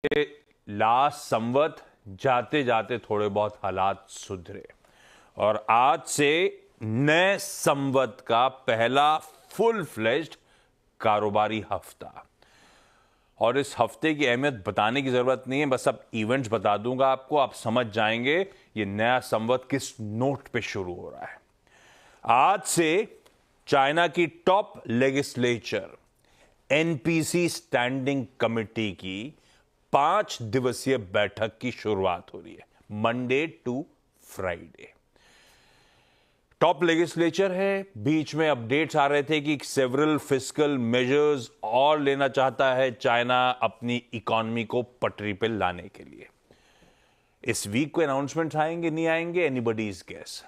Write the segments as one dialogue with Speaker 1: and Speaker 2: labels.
Speaker 1: Last संवत जाते जाते थोड़े बहुत हालात सुधरे और आज से नए संवत का पहला फुल फ्लेज्ड कारोबारी हफ्ता। और इस हफ्ते की अहमियत बताने की जरूरत नहीं है, बस अब इवेंट्स बता दूंगा आपको, आप समझ जाएंगे ये नया संवत किस नोट पे शुरू हो रहा है। आज से चाइना की top legislature NPC standing committee की 5 दिवसीय बैठक की शुरुआत हो रही है, Monday to Friday. Top legislature है, बीच में अपडेट्स आ रहे थे कि सेवरल फिस्कल मेजर्स और लेना चाहता है चाइना अपनी इकोनॉमी को पटरी पे लाने के लिए। इस वीक को अनाउंसमेंट्स आएंगे नहीं आएंगे, एनीबडीज गेस,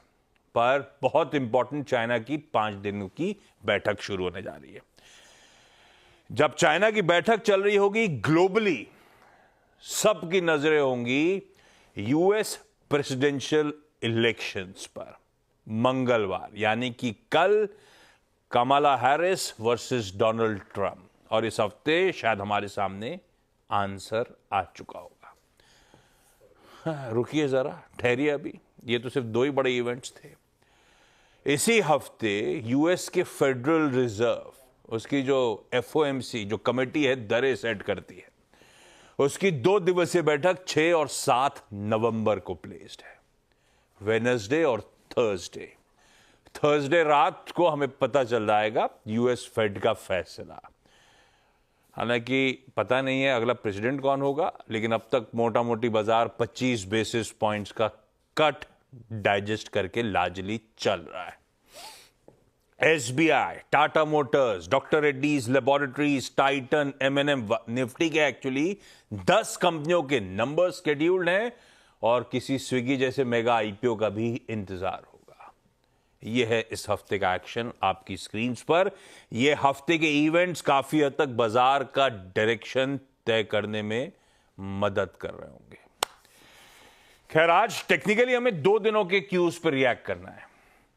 Speaker 1: पर बहुत इंपॉर्टेंट चाइना की 5 दिनों की बैठक शुरू होने जा रही है। जब चाइना की बैठक चल रही होगी, ग्लोबली सबकी नजरें होंगी यूएस प्रेसिडेंशियल इलेक्शंस पर। मंगलवार यानी कि कल कमला हैरिस वर्सेस डोनाल्ड ट्रंप, और इस हफ्ते शायद हमारे सामने आंसर आ चुका होगा। रुकिए जरा, ठहरिए, अभी ये तो सिर्फ 2 ही बड़े इवेंट्स थे। इसी हफ्ते यूएस के फेडरल रिजर्व, उसकी जो एफओएमसी जो कमेटी है दरें सेट करती है, उसकी 2 दिवसीय बैठक 6 और 7 नवंबर को प्लेस्ड है, वेडनेसडे और थर्सडे रात को हमें पता चल जाएगा यूएस फेड का फैसला। हालांकि पता नहीं है अगला प्रेसिडेंट कौन होगा, लेकिन अब तक मोटा मोटी बाजार 25 बेसिस पॉइंट्स का कट डाइजेस्ट करके लार्जली चल रहा है। SBI, Tata Motors, doctor Reddy's laboratories, Titan, एमएनएम, निफ्टी के एक्चुअली 10 कंपनियों के नंबर शेड्यूल्ड हैं और किसी स्विगी जैसे मेगा आईपीओ का भी इंतजार होगा। यह है इस हफ्ते का एक्शन आपकी स्क्रीन पर। यह हफ्ते के इवेंट्स काफी हद तक बाजार का डायरेक्शन तय करने में मदद कर रहे होंगे। खैर, आज टेक्निकली हमें 2 दिनों के क्यूज पर रिएक्ट करना है।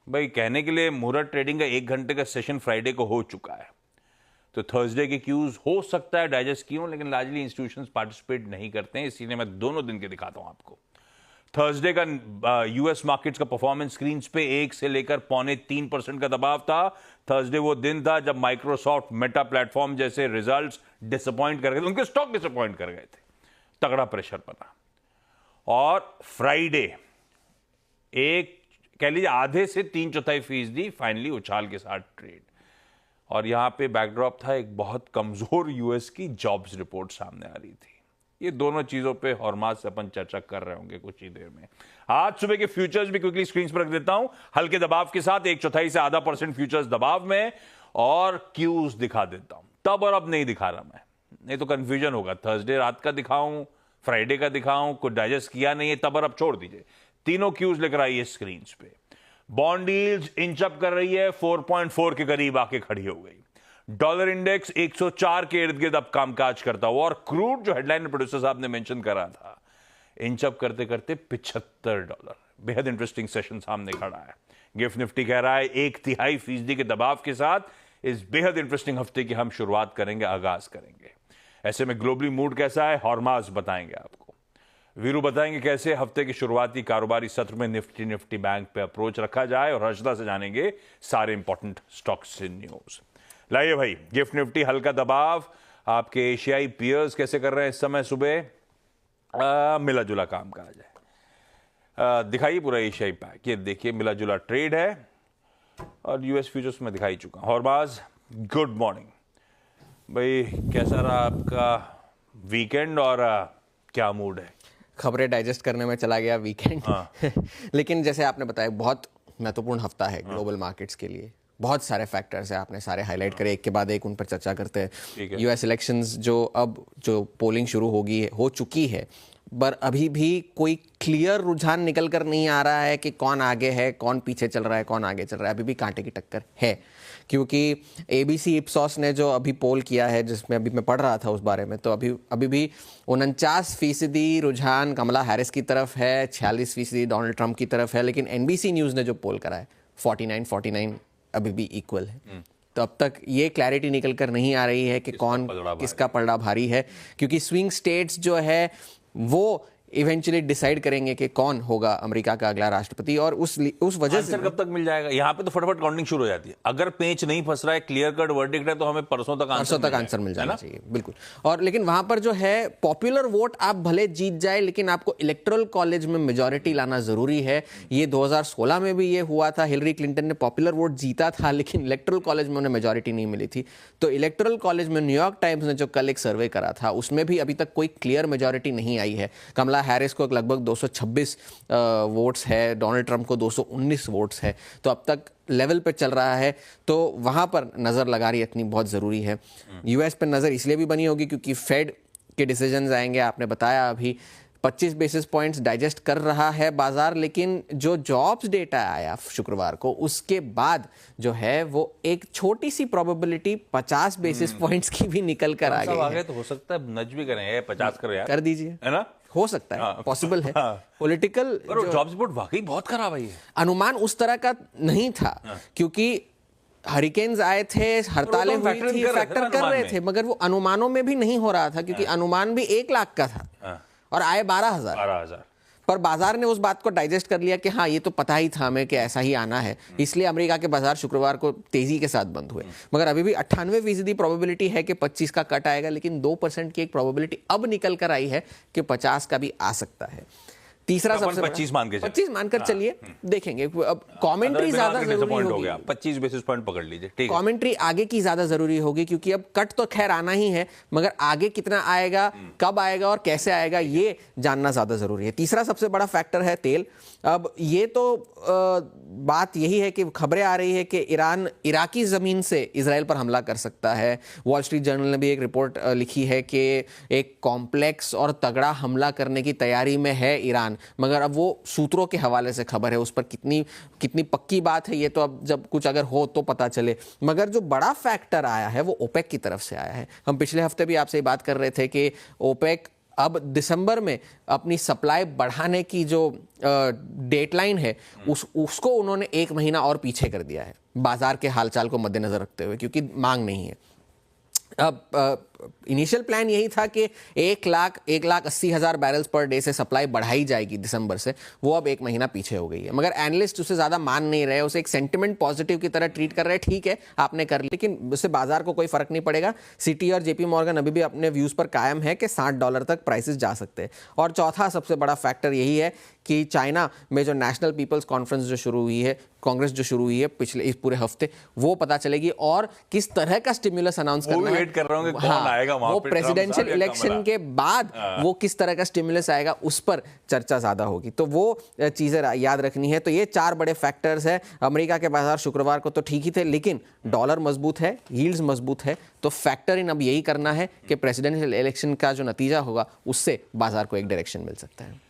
Speaker 1: भाई, कहने के लिए मुहूर्त ट्रेडिंग का 1 घंटे का सेशन फ्राइडे को हो चुका है, तो थर्सडे के क्यूज हो सकता है डाइजेस्ट किए हों, लेकिन लार्जली इंस्टीट्यूशंस पार्टिसिपेट नहीं करते हैं, इसीलिए मैं दोनों दिन के दिखाता हूं आपको। थर्सडे का यूएस मार्केट्स का परफॉर्मेंस स्क्रीन पे 1 से लेकर 0.25% का दबाव था। थर्सडे वो दिन था जब माइक्रोसॉफ्ट, मेटा प्लेटफॉर्म जैसे रिजल्ट्स डिसअपॉइंट कर गए थे, उनके स्टॉक डिसअपॉइंट कर गए थे, तगड़ा प्रेशर बना। और फ्राइडे एक कह लीजिए आधे से 3/4% फाइनली उछाल के साथ ट्रेड, और यहां पे बैकड्रॉप था एक बहुत कमजोर यूएस की जॉब्स रिपोर्ट सामने आ रही थी। ये दोनों चीजों पे हॉर्माज से अपन चर्चा कर रहे होंगे कुछ ही देर में। आज सुबह के फ्यूचर्स भी क्विकली स्क्रीन पर रख देता हूं, हल्के दबाव के साथ 1/4 से आधा % फ्यूचर्स दबाव में, और क्यूज दिखा देता हूं। तब और अब नहीं दिखा रहा मैं, नहीं तो कंफ्यूजन होगा। थर्सडे रात का दिखाऊं, फ्राइडे का दिखाऊं, कुछ डाइजेस्ट किया नहीं है, तब और अब छोड़ दीजिए। तीनों क्यूज लेकर आइए स्क्रीन पे। बॉन्ड यील्ड्स इंच अप कर रही है, 4.4 के करीब आके खड़ी हो गई। डॉलर इंडेक्स 104 के इर्द गिर्द अब कामकाज करता हुआ, और क्रूड जो हेडलाइन में प्रोड्यूसर साहब ने मेंशन करा था, इंच अप करते करते $75। बेहद इंटरेस्टिंग सेशन सामने खड़ा है। गिफ्ट निफ्टी कह रहा है 1/3% के दबाव के साथ इस बेहद इंटरेस्टिंग हफ्ते की हम शुरुआत करेंगे, आगाज करेंगे। ऐसे में ग्लोबली मूड कैसा है, हॉर्माज बताएंगे आपको। वीरू बताएंगे कैसे हफ्ते के शुरुआती कारोबारी सत्र में निफ्टी बैंक पे अप्रोच रखा जाए, और हर्षदा से जानेंगे सारे इंपॉर्टेंट स्टॉक्स न्यूज। लाइए भाई, गिफ्ट निफ्टी हल्का दबाव। आपके एशियाई पियर्स कैसे कर रहे हैं इस समय सुबह? मिला जुला काम काज है। दिखाइए पूरा एशियाई पैक, ये देखिए मिला जुला ट्रेड है, और यूएस फ्यूचर्स में दिखाई चुका। हॉर्माज, गुड मॉर्निंग भाई, कैसा रहा आपका वीकेंड और क्या मूड है?
Speaker 2: खबरें डाइजेस्ट करने में चला गया वीकेंड। लेकिन जैसे आपने बताया, बहुत महत्वपूर्ण हफ्ता है ग्लोबल मार्केट्स के लिए। बहुत सारे फैक्टर्स हैं, आपने सारे हाईलाइट करे, एक के बाद एक उन पर चर्चा करते हैं। यूएस इलेक्शंस जो पोलिंग शुरू हो चुकी है, पर अभी भी कोई क्लियर रुझान निकल कर नहीं आ रहा है कि कौन आगे है, कौन पीछे चल रहा है, कौन आगे चल रहा है। अभी भी कांटे की टक्कर है, क्योंकि एबीसी इप्सॉस ने जो अभी पोल किया है, जिसमें अभी मैं पढ़ रहा था उस बारे में, तो अभी भी 49% रुझान कमला हैरिस की तरफ है, 46% डोनाल्ड ट्रंप की तरफ है। लेकिन एनबीसी न्यूज़ ने जो पोल करा है 49-49 अभी भी इक्वल है। तो अब तक ये क्लैरिटी निकल कर नहीं आ रही है कि कौन किसका पलड़ा भारी है, क्योंकि स्विंग स्टेट्स जो है वो इवेंचुअली डिसाइड करेंगे कि कौन होगा अमेरिका का अगला राष्ट्रपति। और उस वजह से
Speaker 1: कब तक मिल जाएगा? यहाँ पे तो फटाफट काउंटिंग शुरू हो जाती है। अगर पेंच नहीं फंस रहा है, क्लियर कट वर्डिक्ट है, तो हमें परसों तक आंसर मिल जाना चाहिए।
Speaker 2: बिल्कुल। और लेकिन वहां पर जो है पॉपुलर वोट आप भले जीत जाए, लेकिन आपको इलेक्टोरल कॉलेज में मेजॉरिटी लाना जरूरी है। ये 2016 में भी ये हुआ था, हिलरी क्लिंटन ने पॉपुलर वोट जीता था, लेकिन इलेक्टोरल कॉलेज में उन्हें मेजॉरिटी नहीं मिली थी। तो इलेक्टोरल कॉलेज में न्यूयॉर्क टाइम्स ने जो कल एक सर्वे करा था, उसमें भी अभी तक कोई क्लियर मेजॉरिटी नहीं आई है। कमला हैरिस को लगभग 226 वोट्स है, डोनाल्ड ट्रंप को 219 वोट्स है। तो अब तक लेवल पे चल रहा है, तो वहां पर नजर लगा रही इतनी बहुत जरूरी है। यूएस पर नजर इसलिए भी बनी होगी क्योंकि फेड के डिसीजंस आएंगे। आपने बताया अभी 25 बेसिस पॉइंट्स डाइजेस्ट कर रहा है बाजार, लेकिन जो जॉब्स डेटा आया शुक्रवार को, उसके बाद जो है वो एक छोटी सी प्रोबेबिलिटी 50 बेसिस पॉइंट्स की भी निकल कर आ गई है।
Speaker 1: तो हो सकता है नज भी करें, 50 करें यार,
Speaker 2: कर दीजिए,
Speaker 1: है ना?
Speaker 2: हो सकता है, पॉसिबल है। पॉलिटिकल
Speaker 1: जॉब्स रिपोर्ट वाकई बहुत खराब आई है।
Speaker 2: अनुमान उस तरह का नहीं था, क्योंकि हरिकेन्स आए थे, हड़तालें हुई थी, फैक्टर कर रहे थे, मगर वो अनुमानों में भी नहीं हो रहा था, क्योंकि अनुमान भी 1 लाख का था और आए 12,000। पर बाजार ने उस बात को डाइजेस्ट कर लिया कि हाँ, ये तो पता ही था हमें कि ऐसा ही आना है, इसलिए अमेरिका के बाजार शुक्रवार को तेजी के साथ बंद हुए। मगर अभी भी 98% प्रोबेबिलिटी है कि 25 का कट आएगा, लेकिन 2% की एक प्रोबेबिलिटी अब निकल कर आई है कि 50 का भी आ सकता है। तीसरा सबसे
Speaker 1: 25
Speaker 2: मानकर चलिए, देखेंगे। अब कमेंट्री ज्यादा जरूरी होगी,
Speaker 1: 25 बेसिस पॉइंट पकड़ लीजिए, ठीक है।
Speaker 2: कमेंट्री आगे की ज्यादा जरूरी होगी, क्योंकि अब कट तो खैर आना ही है, मगर आगे कितना आएगा, कब आएगा और कैसे आएगा, ये जानना ज्यादा जरूरी है। तीसरा सबसे बड़ा फैक्टर है तेल। अब ये तो बात यही है कि खबरें आ रही है कि ईरान इराकी जमीन से इजराइल पर हमला कर सकता है। वॉल स्ट्रीट जर्नल ने भी एक रिपोर्ट लिखी है कि एक कॉम्प्लेक्स और तगड़ा हमला करने की तैयारी में है ईरान, मगर अब वो सूत्रों के हवाले से खबर है, उस पर कितनी पक्की बात है ये तो अब जब कुछ अगर हो तो पता चले। मगर जो बड़ा फैक्टर आया है वो ओपेक की तरफ से आया है। हम पिछले हफ्ते भी आपसे बात कर रहे थे कि ओपेक अब दिसंबर में अपनी सप्लाई बढ़ाने की जो डेडलाइन है उसको उन्होंने 1 महीना और पीछे कर दिया है, बाजार के हालचाल को मद्देनजर रखते हुए, क्योंकि मांग नहीं है। अब इनिशियल प्लान यही था कि 1,80,000 बैरल्स पर डे से सप्लाई बढ़ाई जाएगी दिसंबर से, वो अब 1 महीना पीछे हो गई है। मगर एनालिस्ट उसे ज़्यादा मान नहीं रहे, उसे एक सेंटिमेंट पॉजिटिव की तरह ट्रीट कर रहे हैं। ठीक है, आपने कर लिया, लेकिन उससे बाजार को कोई फर्क नहीं पड़ेगा। सिटी और जेपी मॉर्गन अभी भी अपने व्यूज़ पर कायम है कि $60 तक प्राइसेस जा सकते हैं। और चौथा सबसे बड़ा फैक्टर यही है कि चाइना में जो नेशनल पीपल्स कॉन्फ्रेंस जो शुरू हुई है, कांग्रेस जो शुरू हुई है पिछले इस पूरे हफ्ते, वो पता चलेगी और किस तरह का स्टिमुलस अनाउंस करना है।
Speaker 1: वेट कर रहा हूं कि कौन आएगा वहां
Speaker 2: वो
Speaker 1: पे,
Speaker 2: प्रेसिडेंशियल इलेक्शन के बाद वो किस तरह का स्टिमुलस आएगा, उस पर चर्चा ज्यादा होगी। तो वो चीजें याद रखनी है। तो ये 4 बड़े फैक्टर्स है। अमेरिका के बाजार शुक्रवार को तो ठीक ही थे, लेकिन डॉलर मजबूत है, यील्ड्स मजबूत है, तो फैक्टर इन अब यही करना है कि प्रेसिडेंशियल इलेक्शन का जो नतीजा होगा उससे बाजार को एक डायरेक्शन मिल सकता है।